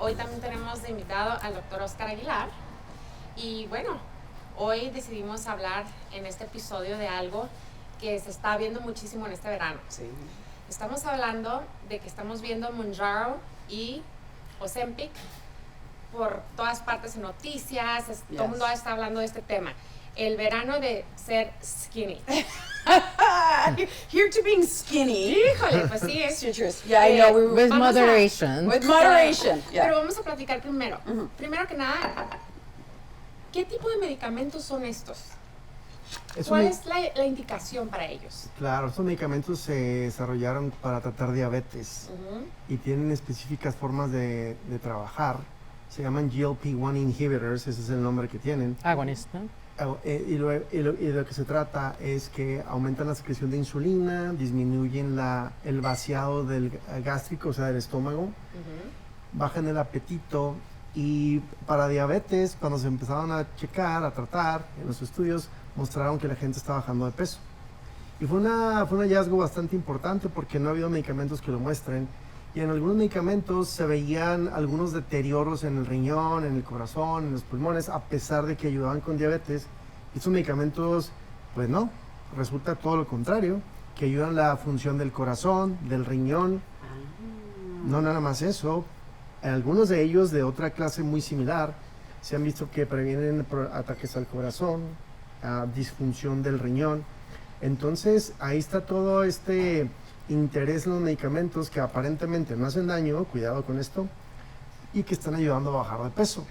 hoy también tenemos de invitado al doctor Oscar Aguilar. Y bueno, hoy decidimos hablar en este episodio de algo que se está viendo muchísimo en este verano. Sí. Estamos hablando de que estamos viendo Mounjaro y Ozempic por todas partes en noticias, todo el mundo está hablando de este tema. El verano de ser skinny. Here to being skinny. Híjole, pues sí es. Nutritious. Yeah, I know. With moderation. With moderation. Yeah. Pero vamos a platicar primero. Primero que nada, ¿qué tipo de medicamentos son estos? ¿Cuál es la indicación para ellos? Claro, estos medicamentos se desarrollaron para tratar diabetes y tienen específicas formas de trabajar. Se llaman GLP-1 inhibitors, ese es el nombre que tienen. Agonist, ¿no? Y lo que se trata es que aumentan la secreción de insulina, disminuyen el vaciado del gástrico, o sea, del estómago, bajan el apetito. Y para diabetes, cuando se empezaron a checar, a tratar, en los estudios mostraron que la gente está bajando de peso. Y fue un hallazgo bastante importante porque no ha habido medicamentos que lo muestren. Y en algunos medicamentos se veían algunos deterioros en el riñón, en el corazón, en los pulmones, a pesar de que ayudaban con diabetes. Y estos medicamentos, pues no, resulta todo lo contrario, que ayudan la función del corazón, del riñón. No nada más eso, algunos de ellos de otra clase muy similar se han visto que previenen ataques al corazón, disfunción del riñón. Entonces ahí está todo este interés en los medicamentos que aparentemente no hacen daño, cuidado con esto, y que están ayudando a bajar de peso.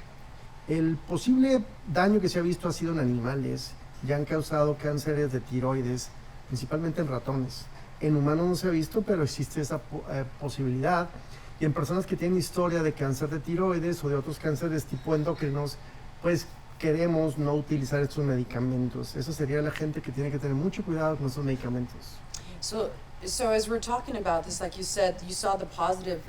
El posible daño que se ha visto ha sido en animales, ya han causado cánceres de tiroides, principalmente en ratones. En humanos no se ha visto, pero existe esa posibilidad. Y en personas que tienen historia de cáncer de tiroides o de otros cánceres tipo endocrinos, pues queremos no utilizar estos medicamentos. Eso sería la gente que tiene que tener mucho cuidado con estos medicamentos. So as we're talking about this, like you said, you saw the positive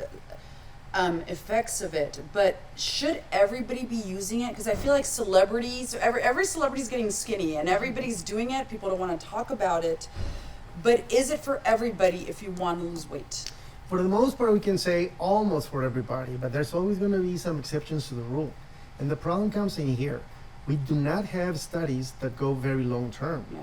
effects of it, but should everybody be using it? Because I feel like celebrities, every celebrity's getting skinny and everybody's doing it. People don't want to talk about it. But is it for everybody if you want to lose weight? For the most part, we can say almost for everybody, but there's always going to be some exceptions to the rule. And the problem comes in here. We do not have studies that go very long term. Yeah.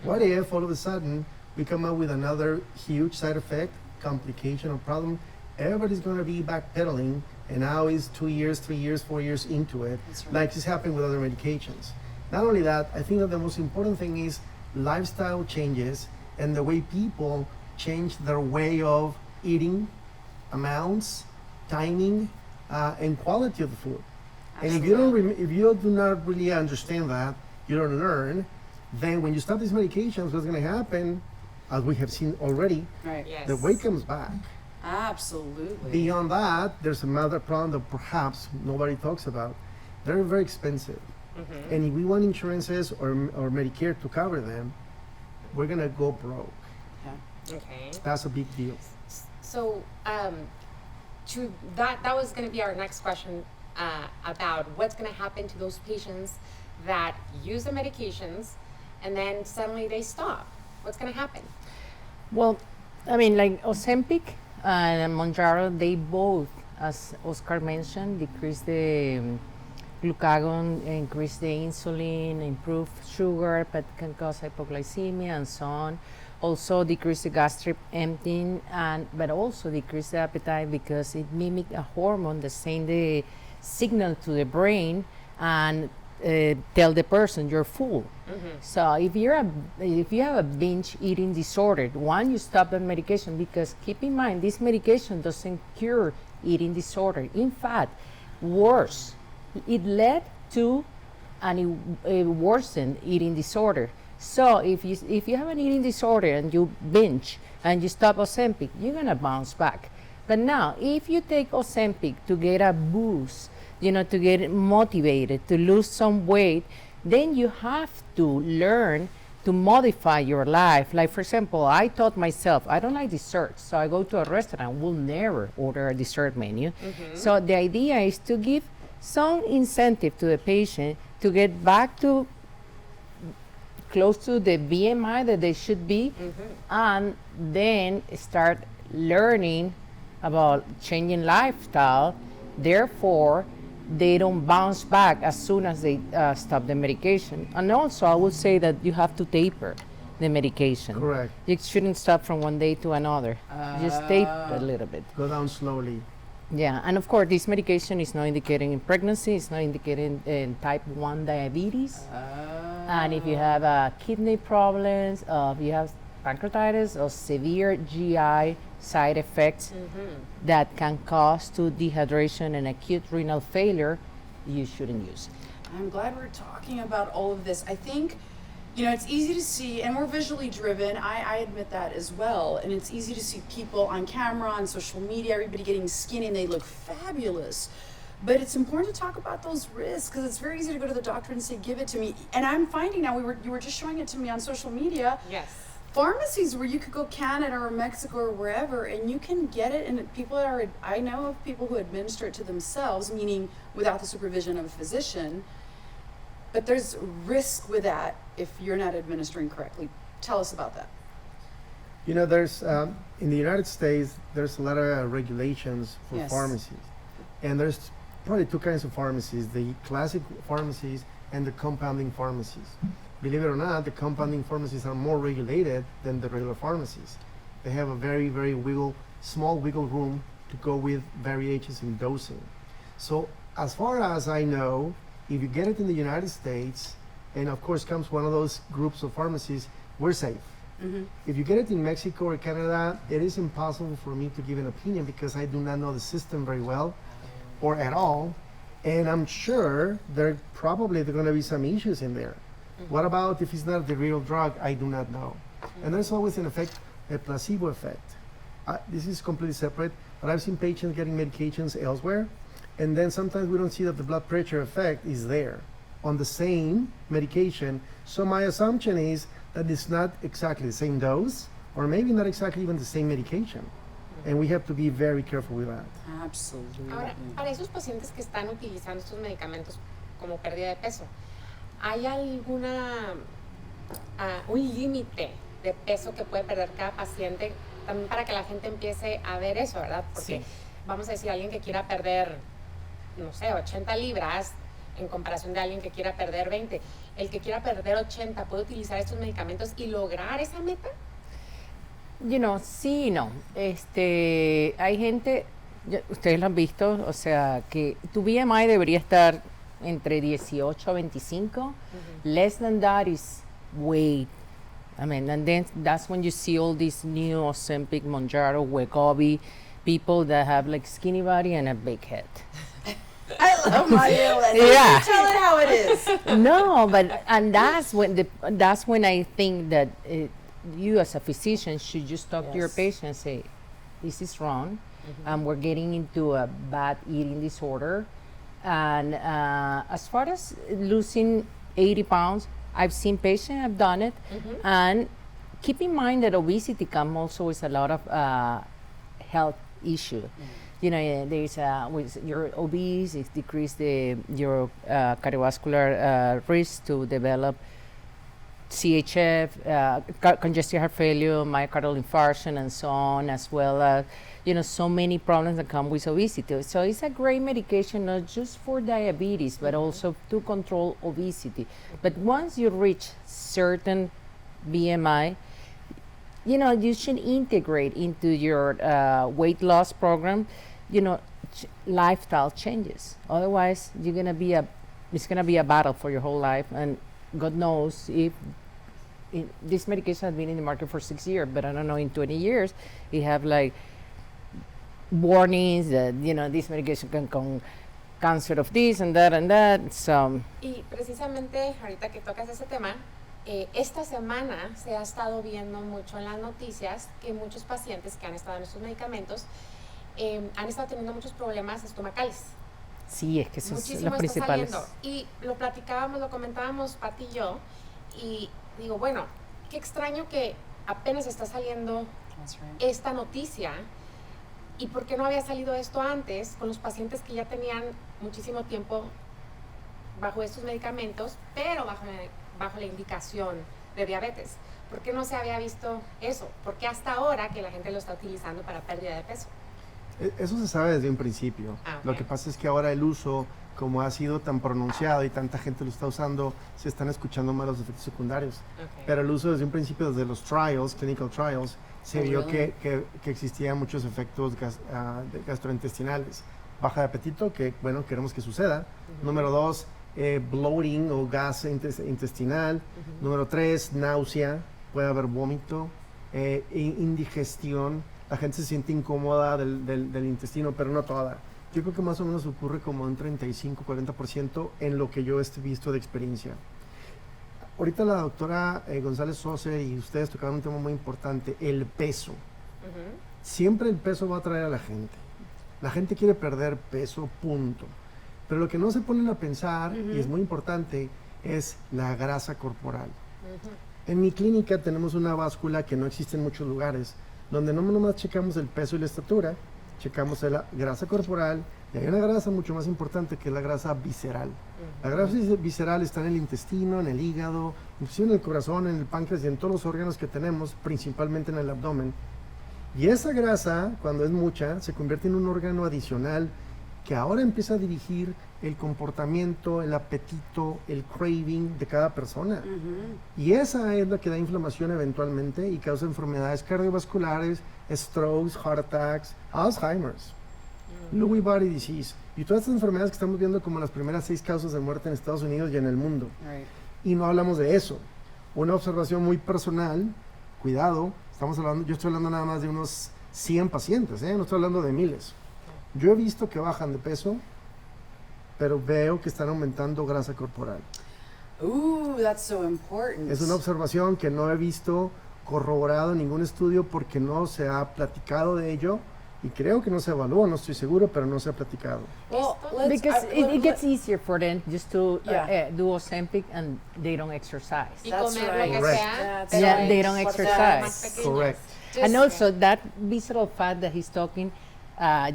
What if all of a sudden we come up with another huge side effect, complication or problem? Everybody's going to be backpedaling, and now is 2 years, 3 years, 4 years into it, Right. like it's happening with other medications. Not only that, I think that the most important thing is lifestyle changes and the way people change their way of eating, amounts, timing, and quality of the food. And if you do not really understand that, you don't learn, then when you stop these medications, what's going to happen, as we have seen already, Right. Yes. the weight comes back. Absolutely. Beyond that, there's another problem that perhaps nobody talks about. They're very expensive. And if we want insurances or Medicare to cover them, we're going to go broke. Yeah. Okay. That's a big deal. So, that was going to be our next question about what's going to happen to those patients that use the medications and then suddenly they stop. What's going to happen? Well, I mean, like Ozempic and Mounjaro, they both, as Oscar mentioned, decrease the glucagon, increase the insulin, improve sugar, but can cause hypoglycemia and so on. Also decrease the gastric emptying, but also decrease the appetite because it mimics a hormone that sends the signal to the brain and tell the person you're full. So if you have a binge eating disorder, one, you stop the medication because keep in mind this medication doesn't cure eating disorder. In fact, worse, it led to a worsened eating disorder. So if you have an eating disorder and you binge and you stop Ozempic, you're gonna bounce back. But now, if you take Ozempic to get a boost, to get motivated, to lose some weight, then you have to learn to modify your life. Like, for example, I taught myself, I don't like desserts, so I go to a restaurant, will never order a dessert menu. So the idea is to give some incentive to the patient to get back to close to the BMI that they should be, and then start learning about changing lifestyle Therefore, they don't bounce back as soon as they stop the medication. And also, I would say that you have to taper the medication. Correct. You shouldn't stop from one day to another. Just taper a little bit. Go down slowly. Yeah, and of course, this medication is not indicated in pregnancy. It's not indicated in type 1 diabetes. And if you have kidney problems, if you have pancreatitis or severe GI side effects that can cause to dehydration and acute renal failure, you shouldn't use it. I'm glad we're talking about all of this. I think, you know, it's easy to see, and we're visually driven. I admit that as well. And it's easy to see people on camera, on social media, everybody getting skinny and they look fabulous. But it's important to talk about those risks because it's very easy to go to the doctor and say, give it to me. And I'm finding now, you were just showing it to me on social media. Yes. Pharmacies where you could go Canada or Mexico or wherever and you can get it, and I know of people who administer it to themselves, meaning without the supervision of a physician, but there's risk with that if you're not administering correctly. Tell us about that. You know, there's in the United States, there's a lot of regulations for Yes. pharmacies, and there's probably two kinds of pharmacies: the classic pharmacies and the compounding pharmacies. Believe it or not, the compounding pharmacies are more regulated than the regular pharmacies. They have a very, very small wiggle room to go with variations in dosing. So as far as I know, if you get it in the United States, and of course comes one of those groups of pharmacies, we're safe. If you get it in Mexico or Canada, it is impossible for me to give an opinion because I do not know the system very well or at all. And I'm sure there are going to be some issues in there. What about if it's not the real drug? I do not know. And there's always an effect, a placebo effect. This is completely separate, but I've seen patients getting medications elsewhere, and then sometimes we don't see that the blood pressure effect is there on the same medication. So my assumption is that it's not exactly the same dose, or maybe not exactly even the same medication. And we have to be very careful with that. Absolutely. Ahora, para esos pacientes que están utilizando estos medicamentos como pérdida de peso, ¿hay alguna un límite de peso que puede perder cada paciente? También para que la gente empiece a ver eso, ¿verdad? Porque Sí. vamos a decir, alguien que quiera perder, no sé, 80 libras, en comparación de alguien que quiera perder 20. El que quiera perder 80 puede utilizar estos medicamentos y lograr esa meta. You know, sí y no. Hay gente, ustedes lo han visto, o sea, que tu BMI debería estar entre 18 a 25. Less than that is weight. I mean, and then that's when you see all these new Ozempic, Mounjaro, Wegovy people that have like skinny body and a big head. I love my Yeah. Tell it how it is. No, but and that's when I think that you as a physician should just talk to your Yes. patient and say, this is wrong, and we're getting into a bad eating disorder. And as far as losing 80 pounds, I've seen patients have done it, and keep in mind that obesity comes also with a lot of health issue. You know, there's with you're obese, it decreases your cardiovascular risk to develop CHF, congestive heart failure, myocardial infarction, and so on, as well as, you know, so many problems that come with obesity. So it's a great medication, not just for diabetes, but also to control obesity. But once you reach certain BMI, you know, you should integrate into your weight loss program, you know, lifestyle changes. Otherwise, it's gonna be a battle for your whole life, and God knows if this medication has been in the market for 6 years, but I don't know, in 20 years, we have like warnings that, you know, this medication can cause cancer of this and that and that. So, Y precisamente ahorita que tocas ese tema, esta semana se ha estado viendo mucho en las noticias que muchos pacientes que han estado en estos medicamentos han estado teniendo muchos problemas estomacales. sí, es que esos son Muchísimo los está principales. saliendo. Y lo platicábamos, lo comentábamos Pati y yo, y digo, bueno, qué extraño que apenas está saliendo That's right. esta noticia, y por qué no había salido esto antes con los pacientes que ya tenían muchísimo tiempo bajo estos medicamentos, pero bajo la indicación de diabetes. ¿Por qué no se había visto eso? ¿Por qué hasta ahora que la gente lo está utilizando para pérdida de peso? Eso se sabe desde un principio. Ok. Lo que pasa es que ahora el uso, como ha sido tan pronunciado y tanta gente lo está usando, se están escuchando más los efectos secundarios. Ok. Pero el uso desde un principio, desde los trials, clinical trials, se Oh, vio really? que existían muchos efectos gastrointestinales. Baja de apetito, que bueno, queremos que suceda. Número 2, bloating o gas intestinal. Número 3, náusea, puede haber vómito, indigestión. La gente se siente incómoda del intestino, pero no toda. Yo creo que más o menos ocurre como un 35-40% en lo que yo he visto de experiencia. Ahorita la doctora González-Sozar y ustedes tocaron un tema muy importante, el peso. Siempre el peso va a atraer a la gente. La gente quiere perder peso, punto. Pero lo que no se ponen a pensar, y es muy importante, es la grasa corporal. En mi clínica tenemos una báscula que no existe en muchos lugares, donde no nomás checamos el peso y la estatura, checamos la grasa corporal, y hay una grasa mucho más importante que es la grasa visceral. La grasa visceral está en el intestino, en el hígado, inclusive en el corazón, en el páncreas y en todos los órganos que tenemos, principalmente en el abdomen. Y esa grasa, cuando es mucha, se convierte en un órgano adicional que ahora empieza a dirigir el comportamiento, el apetito, el craving de cada persona. Y esa es la que da inflamación eventualmente y causa enfermedades cardiovasculares, strokes, heart attacks, Alzheimer's, Lewy body disease. Y todas estas enfermedades que estamos viendo como las primeras 6 causas de muerte en Estados Unidos y en el mundo. Right. Y no hablamos de eso. Una observación muy personal, cuidado, yo estoy hablando nada más de unos 100 pacientes, no estoy hablando de miles. Yo he visto que bajan de peso, pero veo que están aumentando grasa corporal. Ooh, that's so important. Es una observación que no he visto corroborado en ningún estudio porque no se ha platicado de ello y creo que no se evalúa, no estoy seguro, pero no se ha platicado. Well, Because it gets easier for them just to Yeah. do Ozempic and they don't exercise. Y That's comer right. lo que Correct. sea, That's pero Yeah, en they don't porciones exercise. más pequeñas. Correct. And also that visceral fat that he's talking,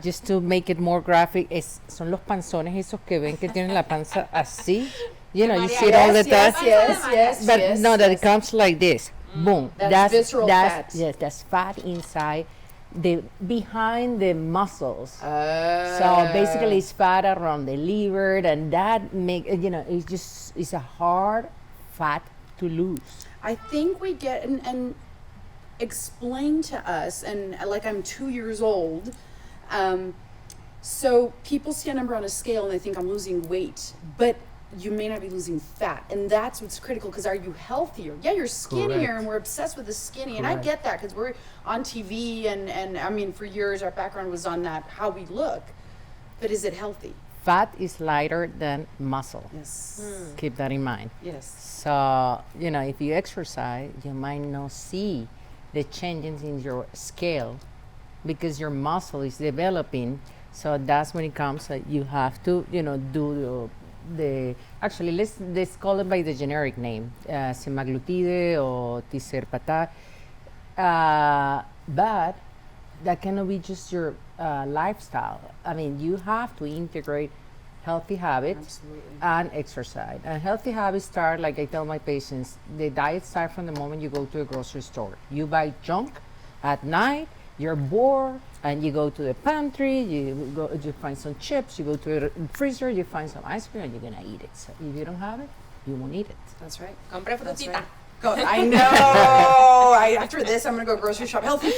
just to make it more graphic, son los panzones esos que ven que tienen la panza así. You know, you see it all the time. But no, that it comes like this. Boom. That's visceral fat. Yes, that's fat inside, behind the muscles. So So basically, it's fat around the liver, and that it's a hard fat to lose. I think we get and explain to us, and like I'm 2 years old, so people see a number on a scale and they think I'm losing weight, but you may not be losing fat, and that's what's critical. Because are you healthier? Yeah, you're skinnier, Correct. and we're obsessed with the skinny, and I Correct. get that because we're on TV, and I mean, for years our background was on that how we look, but is it healthy? Fat is lighter than muscle. Yes. Keep that in mind. Yes. So, if you exercise, you might not see the changes in your scale because your muscle is developing. So that's when it comes that you have to, do actually, let's call it by the generic name, semaglutide or tirzepatide. But that cannot be just your lifestyle. I mean, you have to integrate healthy habits Absolutely. and exercise. And healthy habits start, like I tell my patients, the diet starts from the moment you go to a grocery store. You buy junk at night, you're bored, and you go to the pantry, you find some chips, you go to the freezer, you find some ice cream, and you're gonna eat it. So if you don't have it, you won't eat it. That's right. Compre That's frutita. right. Go. I know. After this, I'm gonna go grocery shop. Healthy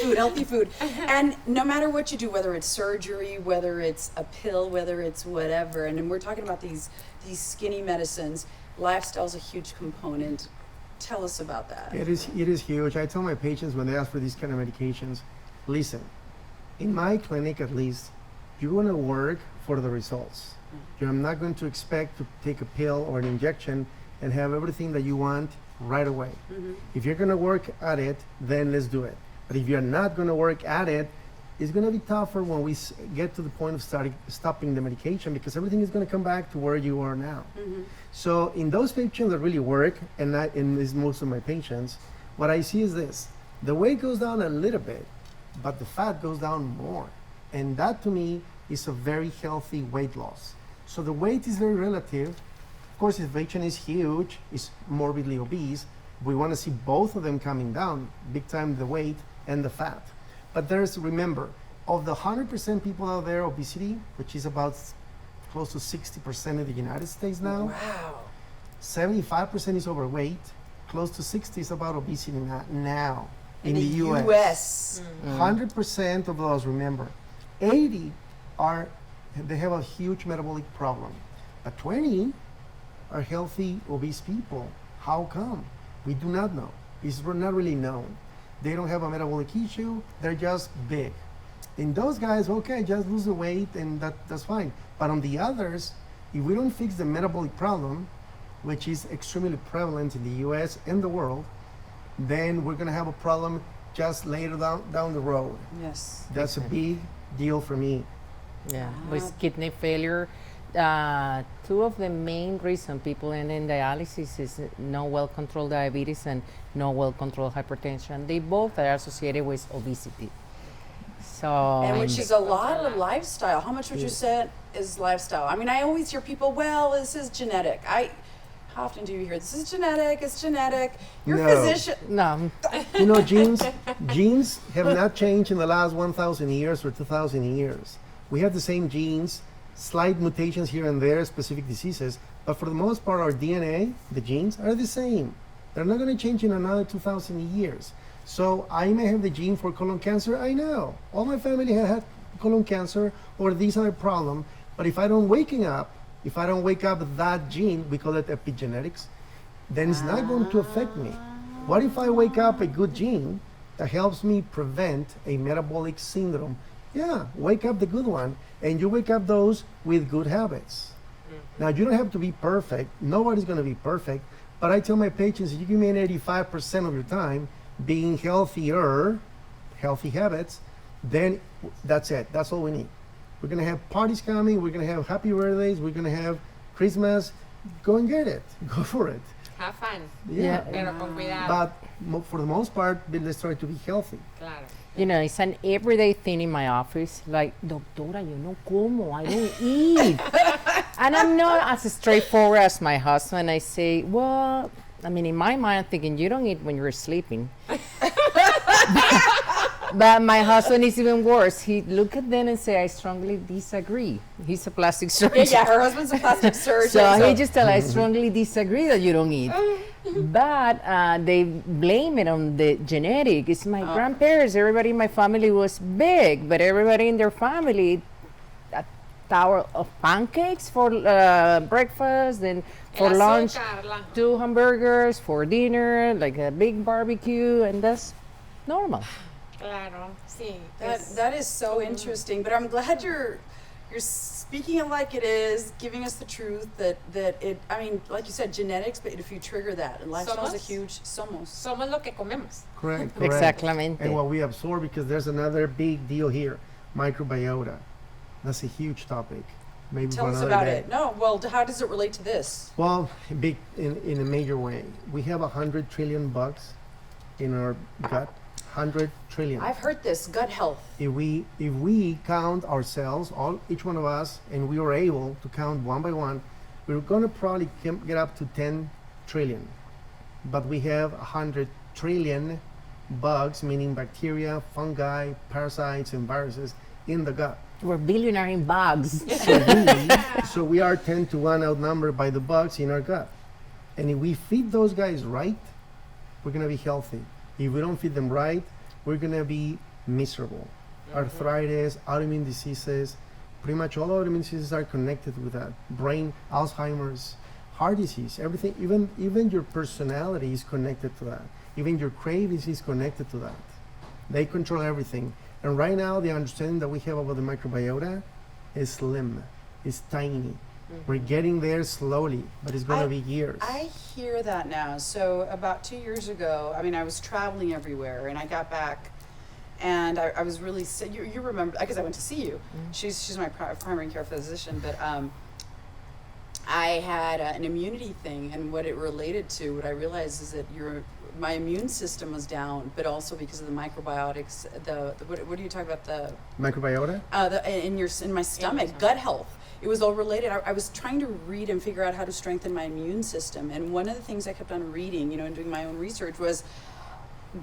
food. And no matter what you do, whether it's surgery, whether it's a pill, whether it's whatever, and then we're talking about these skinny medicines, lifestyle's a huge component. Tell us about that. It is huge. I tell my patients when they ask for these kind of medications, listen, in my clinic at least, you're going to work for the results. I'm not going to expect to take a pill or an injection and have everything that you want right away. If you're going to work at it, then let's do it. But if you're not going to work at it, it's going to be tougher when we get to the point of stopping the medication because everything is going to come back to where you are now. So in those patients that really work, and is most of my patients, what I see is this. The weight goes down a little bit, but the fat goes down more. And that to me is a very healthy weight loss. So the weight is very relative. Of course, if patient is huge, is morbidly obese, we want to see both of them coming down, big time the weight and the fat. But remember, of the 100% people out there, obesity, which is about close to 60% of the United States now, Wow. 75% is overweight, close to 60 is about obesity now In the US. US. 100% of those, remember, 80 they have a huge metabolic problem, but 20 are healthy, obese people. How come? We do not know. It's not really known. They don't have a metabolic issue, they're just big. In those guys, okay, just lose the weight and that's fine. But on the others, if we don't fix the metabolic problem, which is extremely prevalent in the US and the world, then we're gonna have a problem just later down the road. Yes. That's a big deal for me. Yeah, with kidney failure, two of the main reasons people end in dialysis is no well-controlled diabetes and no well-controlled hypertension. They both are associated with obesity. So, And which is a lot of lifestyle. How much would you say is lifestyle? I mean, I always hear people, well, this is genetic. How often do you hear this is genetic, it's genetic? Your No. physician. no, You know, genes have not changed in the last 1,000 years or 2,000 years. We have the same genes, slight mutations here and there, specific diseases, but for the most part, our DNA, the genes, are the same. They're not going to change in another 2,000 years. So I may have the gene for colon cancer, I know. All my family had colon cancer or this other problem, but if I don't wake up that gene, we call it epigenetics, then it's not going to affect me. What if I wake up a good gene that helps me prevent a metabolic syndrome? Yeah, wake up the good one, and you wake up those with good habits. Now, you don't have to be perfect. Nobody's going to be perfect, but I tell my patients, if you give me an 85% of your time being healthy habits, then that's it. That's all we need. We're going to have parties coming. We're going to have happy birthdays. We're going to have Christmas. Go and get it. Go for it. Have fun. Yeah. Pero con cuidado. But for the most part, let's try to be healthy. Claro. you know, it's an everyday thing in my office. Like, doctora, yo no como, I don't eat. And I'm not as straightforward as my husband. I say, well, I mean, in my mind, I'm thinking, you don't eat when you're sleeping. But my husband is even worse. He look at them and say, I strongly disagree. He's a plastic surgeon. Yeah, her husband's a plastic surgeon. So he just tell, I strongly disagree that you don't eat. But they blame it on the genetic. It's my grandparents. Everybody in my family was big, but everybody in their family, a tower of pancakes for breakfast, then for lunch, 2 hamburgers, for dinner, like a big barbecue, and that's normal. Claro, sí. That is so interesting. But I'm glad you're speaking it like it is, giving us the truth that it. I mean, like you said, genetics. But if you trigger that, and lifestyle is a huge. Somos lo que comemos. Correct. Exactamente. And what we absorb, because there's another big deal here, microbiota. That's a huge topic. Maybe Tell for us another about day. it. No, well, how does it relate to this? Well, big in a major way. We have 100 trillion bugs in our gut. 100 trillion. I've heard this gut health. If we count ourselves, each one of us, and we were able to count one by one, we're going to probably get up to 10 trillion. But we have 100 trillion bugs, meaning bacteria, fungi, parasites, and viruses in the gut. We're billionaire in bugs. So we are 10 to 1 outnumbered by the bugs in our gut. And if we feed those guys right, we're going to be healthy. If we don't feed them right, we're going to be miserable. Arthritis, autoimmune diseases, pretty much all autoimmune diseases are connected with that. Brain, Alzheimer's, heart disease, everything, even your personality is connected to that. Even your cravings is connected to that. They control everything. And right now, the understanding that we have about the microbiota is slim, it's tiny. We're getting there slowly, but it's going to be years. I hear that now. So about 2 years ago, I mean, I was traveling everywhere, and I got back, and I was really sick. You remember, because I went to see you. She's my primary care physician, but I had an immunity thing, and what it related to, what I realized is that my immune system was down, but also because of the microbiotics. What do you talk about, the Microbiota? in my stomach, gut health. It was all related. I was trying to read and figure out how to strengthen my immune system. And one of the things I kept on reading, and doing my own research was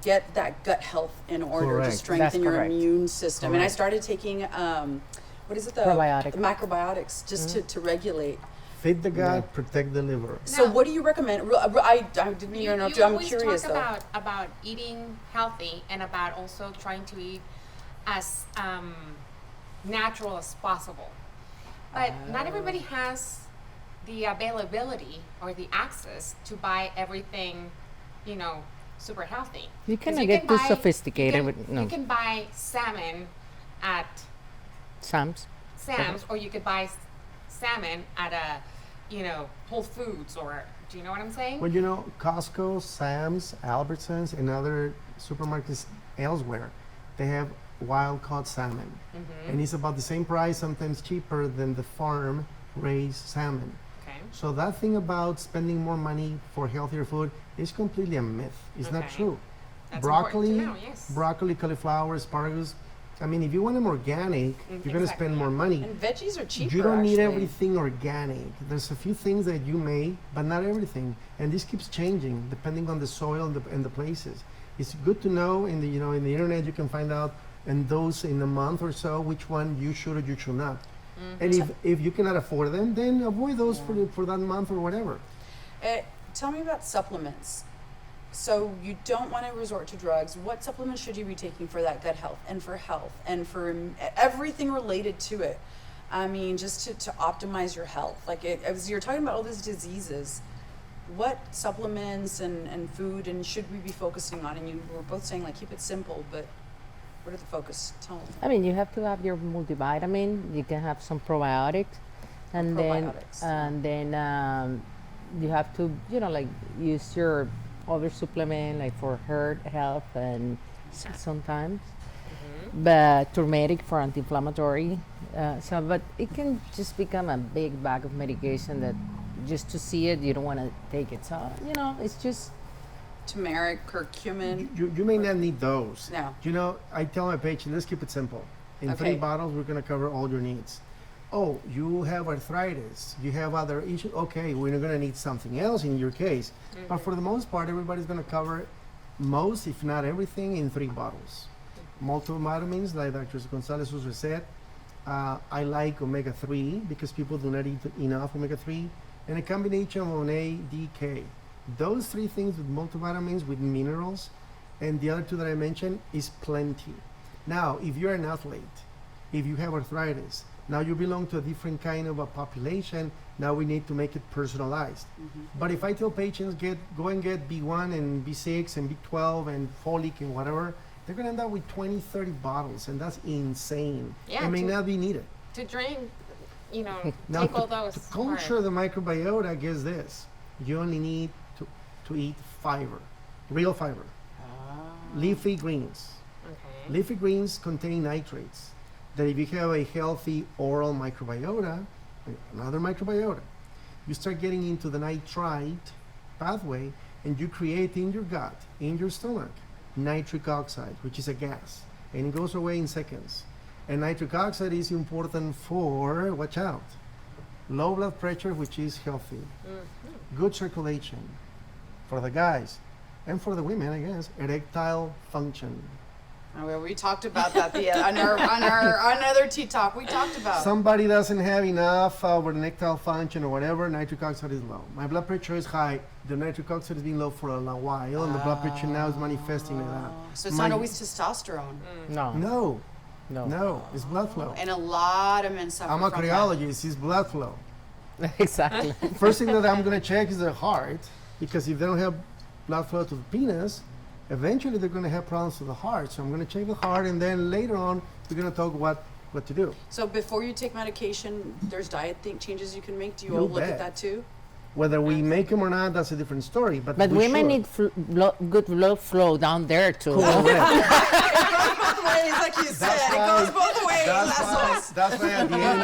get that gut health in order Correct. to strengthen That's your correct. immune system. And I Correct. started taking, what is it? The Probiotic. macrobiotics, just to regulate. Feed the gut, protect the liver. So Now- what do you recommend? I didn't mean to interrupt you. I'm always curious talk though. about eating healthy and about also trying to eat as natural as possible. But not everybody has the availability or the access to buy everything, super healthy. You 'Cause cannot get too buy- sophisticated You with can, no. you can buy salmon at Sam's. Sam's, or you could buy salmon at a, Whole Foods, or do you know what I'm saying? Well, Costco, Sam's, Albertsons, and other supermarkets elsewhere, they have wild-caught salmon. And it's about the same price, sometimes cheaper than the farm-raised salmon. Okay. So that thing about spending more money for healthier food is completely a myth. It's not Okay. true. That's Broccoli, important to know, yes. broccoli, cauliflower, asparagus. I mean, if you want them organic, you're going to Exactly, spend more money. And veggies are cheaper. You don't need actually. everything organic. There's a few things that you may, but not everything. And this keeps changing depending on the soil and the places. It's good to know in the in the internet you can find out in those in a month or so which one you should or you should not. And if you cannot afford them, then avoid those for that month or whatever. Tell me about supplements. So you don't want to resort to drugs. What supplements should you be taking for that gut health and for health and for everything related to it? I mean, just to optimize your health. Like as you're talking about all these diseases, what supplements and food and should we be focusing on? And you were both saying like keep it simple, but what are the focus? Tell me. I mean, you have to have your multivitamin. You can have some probiotics, and Probiotics. then you have to use your other supplement like for heart health and sometimes, but turmeric for anti-inflammatory. But it can just become a big bag of medication that just to see it you don't want to take it. So it's just. Turmeric, curcumin. You may not need those. No. I tell my patients, let's keep it simple. In Okay. 3 bottles, we're going to cover all your needs. Oh, you have arthritis. You have other issues. Okay, we're going to need something else in your case. But for the most part, everybody's going to cover most, if not everything, in 3 bottles. Multivitamins, like Dr. Gonzalez-Sozar said. I like omega-3 because people do not eat enough omega-3. And a combination of an A, D, K. Those 3 things with multivitamins, with minerals, and the other 2 that I mentioned is plenty. Now, if you're an athlete, if you have arthritis, now you belong to a different kind of a population, now we need to make it personalized. But if I tell patients, go and get B1 and B6 and B12 and folic and whatever, they're going to end up with 20, 30 bottles, and that's insane. Yeah, It may to- not be needed. To drink, Now, take all to those. culture the microbiota, guess this. You only need to eat fiber, real fiber. Leafy greens. Okay. Leafy greens contain nitrates. That if you have a healthy oral microbiota, another microbiota, you start getting into the nitrite pathway and you create in your gut, in your stomach, nitric oxide, which is a gas, and it goes away in seconds. And nitric oxide is important for, watch out, low blood pressure, which is healthy, good circulation for the guys, and for the women, I guess, erectile function. We talked about that on our another tea talk. We talked about. Somebody doesn't have enough with erectile function or whatever, nitric oxide is low. My blood pressure is high. The nitric oxide has been low for a long while, and the blood pressure now is manifesting like that. So it's My- not always testosterone. No, it's blood flow. And a lot of men suffer I'm a from that. cardiologist, it's blood flow. Exactly. First thing that I'm going to check is their heart, because if they don't have blood flow to the penis, eventually they're going to have problems with the heart. So I'm going to check the heart, and then later on, we're going to talk what to do. So before you take medication, there's diet changes you can make. Do you You all look bet. at that too? Whether we make them or not, that's a different story. But we women should. need good blood flow down there too. Correct. Both ways, like you said. That's It why- goes both ways. That's why at the end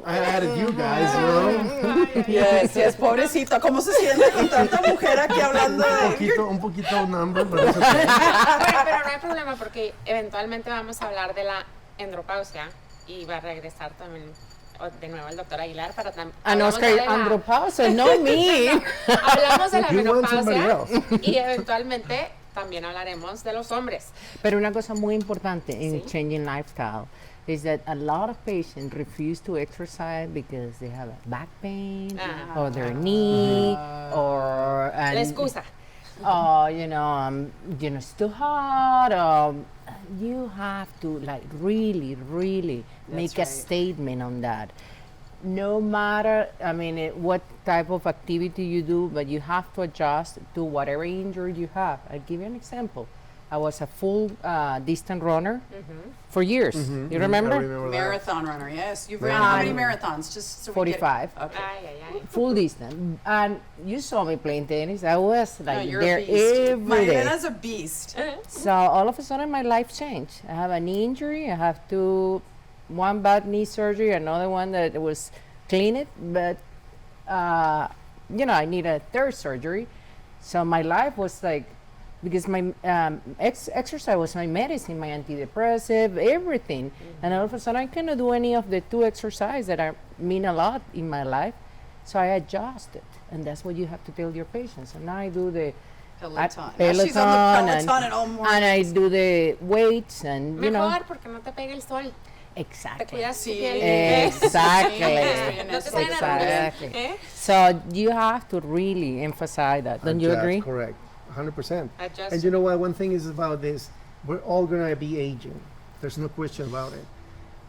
I added you guys, you know. Yes, pobrecito. ¿Cómo se siente con tanta mujer aquí hablando de... Un poquito number, but it's okay. Pero no hay problema porque eventualmente vamos a hablar de la andropausia y va a regresar también de nuevo el doctor Aguilar para And hablamos Oscar de la- andropausia, no me. hablamos de la You want somebody menopausia else. y eventualmente también hablaremos de los hombres. Pero una cosa muy importante in Sí. changing lifestyle is that a lot of patients refuse to exercise because they have a back pain or their knee or La excusa. it's too hot. You have to like really make a right. statement on that. No matter, what type of activity you do, but you have to adjust to whatever injury you have. I'll give you an example. I was a full distance runner for years. You remember? I remember that. Marathon runner, yes. You've ran how many marathons? Just so we get- 45. Okay. Ay, ay, ay. Full distance. And you saw me playing tennis. I was No, like you're there a beast. every day. Marlena's a beast. So all of a sudden my life changed. I have a knee injury. I have one bad knee surgery, another one that was cleaned, but I need a third surgery. So my life was like, because my exercise was my medicine, my antidepressive, everything. And all of a sudden I cannot do any of the two exercises that mean a lot in my life. So I adjusted. And that's what you have to tell your patients. And now I do the Peloton. Now she's on the Peloton and all morning. and I do the weights and, Mejor porque no te pega el sol. Te Exactly. cuidas tu Sí. piel. Exactly. No te salen arrugas. Exactly. So you have to really emphasize that. Don't you That's agree? Correct. 100%. Adjust. And you know what? One thing is about this. We're all going to be aging. There's no question about it.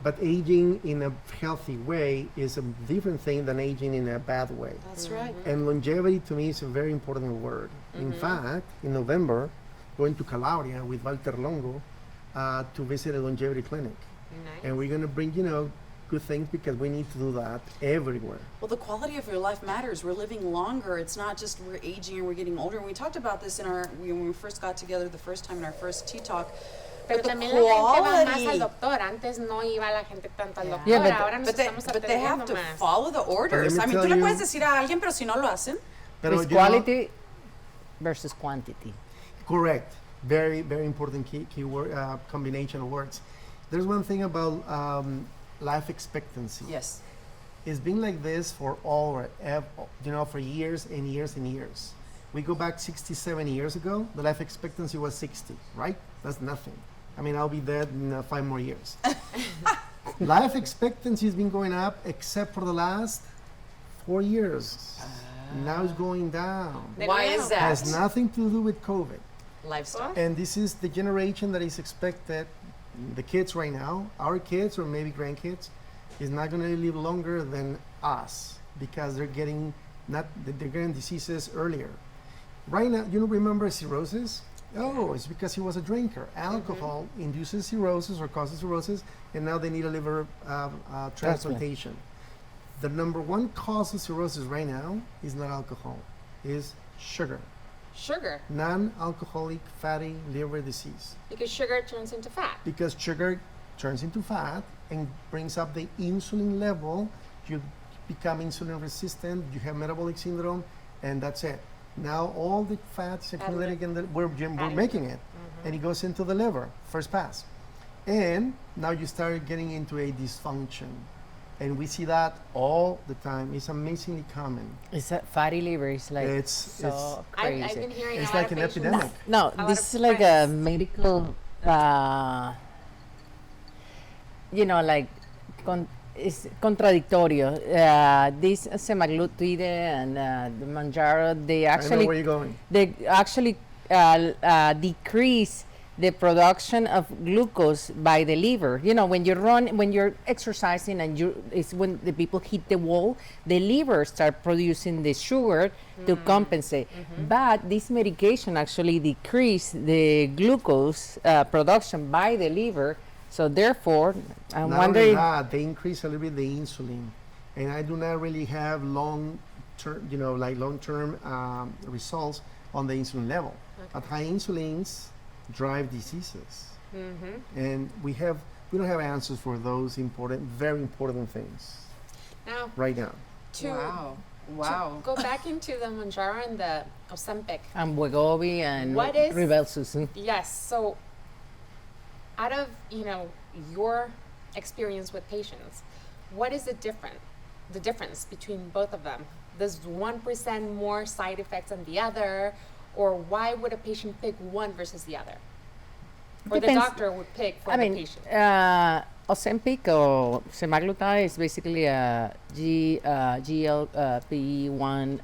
But aging in a healthy way is a different thing than aging in a bad way. That's right. And longevity to me is a very important word. In fact, in November, going to Calabria with Walter Longo to visit a longevity clinic. Nice. And we're going to bring, good things because we need to do that everywhere. Well, the quality of your life matters. We're living longer. It's not just we're aging and we're getting older. And we talked about this when we first got together the first time in our first tea talk. Pero But the también la gente va más al quality. doctor. Antes no iba la gente tanto al doctor. Yeah, but- Ahora nos estamos But they have atendiendo to más. follow the orders. me I mean, tell tú le you- puedes decir a alguien, pero si no lo hacen. Pero, It's you know, quality versus quantity. correct. Very, very important key word, combination of words. There's one thing about life expectancy. Yes. It's been like this for for years and years and years. We go back 67 years ago, the life expectancy was 60, right? That's nothing. I mean, I'll be dead in 5 more years. Life expectancy has been going up except for the last 4 years. Now it's going down. De Why nuevo. is that? Has nothing to do with COVID. Lifestyle. And this is the generation that is expected, the kids right now, our kids or maybe grandkids, is not going to live longer than us because they're getting diseases earlier. Right now, you remember cirrhosis? Oh, it's because he was a drinker. Alcohol induces cirrhosis or causes cirrhosis, and now they need a liver transplantation. The number one cause of cirrhosis right now is not alcohol, is sugar. Sugar. Non-alcoholic fatty liver disease. Because sugar turns into fat. Because sugar turns into fat and brings up the insulin level, you become insulin resistant, you have metabolic syndrome, and that's it. Now all the fats accumulating in the we're making it, and it goes into the liver, first pass. And now you start getting into a dysfunction. And we see that all the time. It's amazingly common. It's a fatty liver. It's like It's- so I've crazy. been hearing It's a lot like of an patients. epidemic. No, lot this of is like friends. a medical, like it's contradictorio. This semaglutide and the Manjaro, I know where you're going. they actually decrease the production of glucose by the liver. When you're exercising and it's when the people hit the wall, the liver start producing the sugar to compensate. But this medication actually decrease the glucose production by the liver. So therefore, I'm Not only wondering. that, they increase a little bit the insulin, and I do not really have long-term results on the insulin level. But high insulins drive diseases, and we don't have answers for those very important things Now, right now. to Wow. go back into the Mounjaro and the Ozempic. And Wegovy and What is- Rybelsus. Yes. So, out of your experience with patients, what is the difference between both of them? Does 1% more side effects than the other, Or why would a patient pick one versus the other? Or the Depends. doctor would pick for I the mean, patient? Ozempic or semaglutide is basically a GLP-1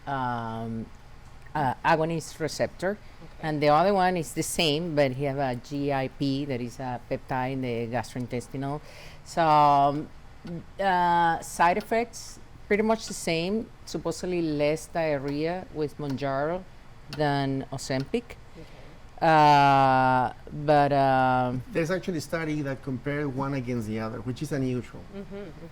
agonist receptor, and the other one is the same, but he have a GIP, that is a peptide in the gastrointestinal. So side effects pretty much the same. Supposedly less diarrhea with Mounjaro than Ozempic. But There's actually a study that compared one against the other, which is unusual.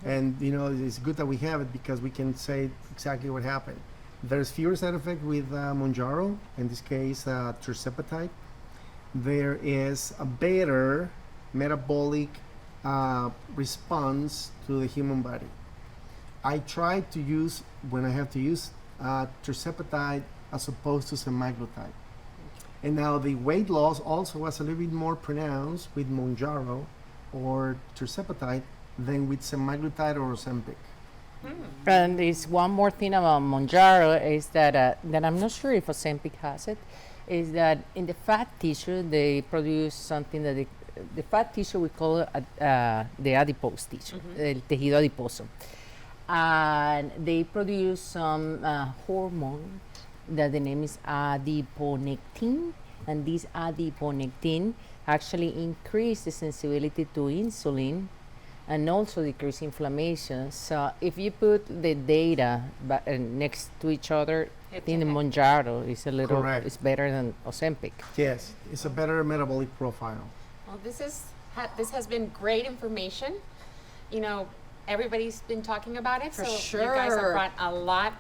And it's good that we have it because we can say exactly what happened. There's fewer side effects with Mounjaro, in this case tirzepatide. There is a better metabolic response to the human body. I try to use, when I have to use tirzepatide as opposed to semaglutide. And now the weight loss also was a little bit more pronounced with Mounjaro or tirzepatide than with semaglutide or Ozempic. And there's one more thing about Mounjaro is that I'm not sure if Ozempic has it, is that in the fat tissue they produce something that the fat tissue we call the adipose tissue, el tejido adiposo, and they produce some hormone that the name is adiponectin, and this adiponectin actually increase the sensibility to insulin and also decrease inflammation. So if you put the data next to each other, I think the Mounjaro is a little Correct. is better than Ozempic. Yes, it's a better metabolic profile. Well, this has been great information. Everybody's been talking about it, For so you guys have sure. brought a lot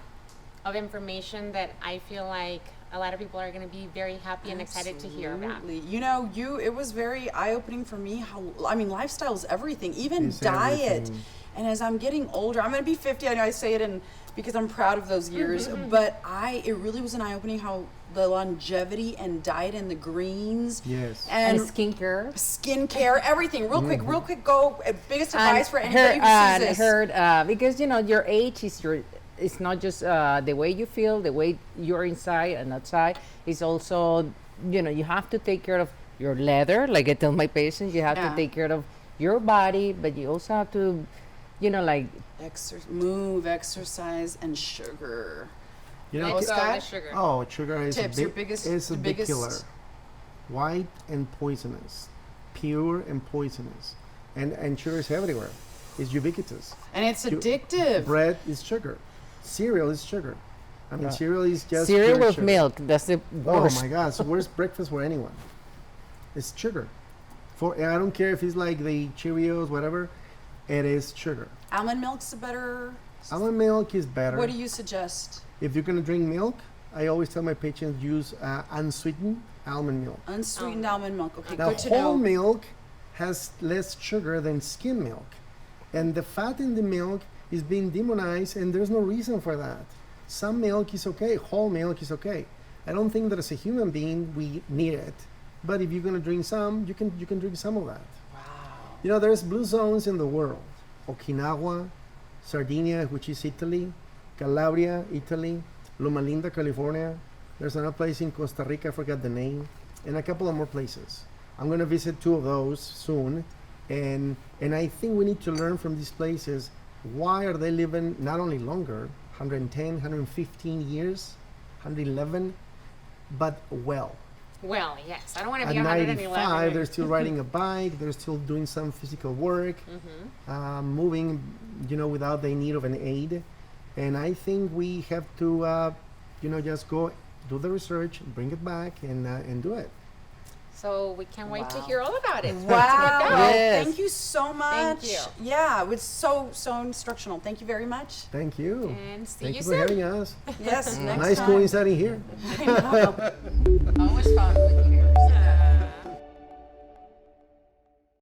of information that I feel like a lot of people are going to be very happy and excited to hear about. Absolutely. It was very eye-opening for me lifestyle is everything, even It's diet. everything. And as I'm getting older, I'm going to be 50. I know I say it because I'm proud of those years, but it really was an eye-opening how the longevity and diet and the greens Yes. and skincare. everything. Real quick, go. Biggest And advice for anybody who sees this. Because your age is it's not just the way you feel, the way you're inside and outside. It's also, you have to take care of your leather. Like I tell my patients, you have to take care of your body, but you also have to, Move, exercise, and sugar. Let's go Scott? with sugar. Oh, sugar is Tips, a your big, biggest- it's a the big biggest- killer. White and poisonous, pure and poisonous, and sugar is everywhere. It's ubiquitous. And it's addictive. Bread is sugar. Cereal is sugar. I mean, cereal is just cereal pure with sugar. milk. That's the Oh worst. my God! It's the worst breakfast for anyone. It's sugar. I don't care if it's like the Cheerios, whatever. It is sugar. Almond milk's a better. Almond milk is better. What do you suggest? If you're gonna drink milk, I always tell my patients use unsweetened almond milk. Unsweetened almond milk. Okay, Now, good to whole know. milk has less sugar than skim milk, and the fat in the milk is being demonized, and there's no reason for that. Some milk is okay. Whole milk is okay. I don't think that as a human being we need it, but if you're gonna drink some, you can drink some of that. Wow. There's blue zones in the world. Okinawa, Sardinia, which is Italy, Calabria, Italy, Loma Linda, California. There's another place in Costa Rica, I forgot the name, and a couple of more places. I'm going to visit 2 of those soon, and I think we need to learn from these places, why are they living not only longer, 110, 115 years, 111, but well. Well, yes. I don't want to At be 111. 95, they're still riding a bike. They're still doing some physical work, moving, without the need of an aid. And I think we have to, just go do the research, bring it back, and do it. So we can't wait to Wow. hear all about it. Wow. Yes. Thank you so much. Thank you. Yeah, it was so instructional. Thank you very much. Thank you. And see Thank you you soon. for having us. Yes, next Nice time. coinciding here. Always fun with you.